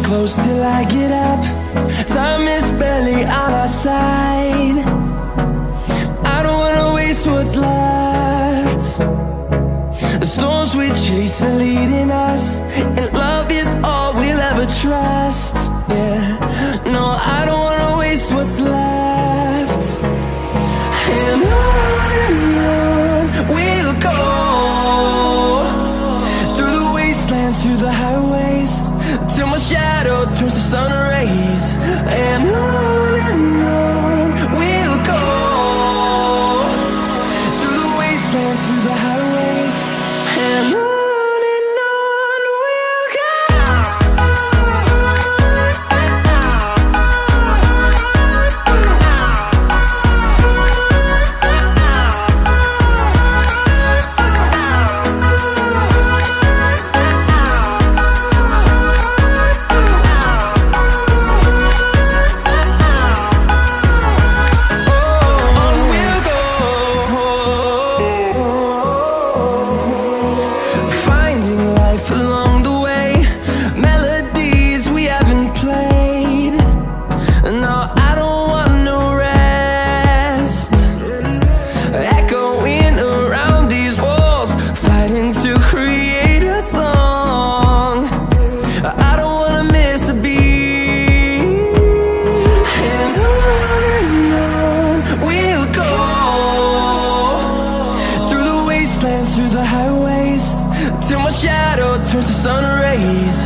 Close till I get up. Time is barely on our side. I don't wanna waste what's left. The storms we chase are leading us, and love is all we'll ever trust. Yeah, no, I don't wanna waste what's left. And on we'll go, through the wastelands, through the highways, till my shadow turns to sun rays. And on we'll go, through the wastelands, through the highways, and on we'll go. Through the highways, till my shadow turns to sun rays.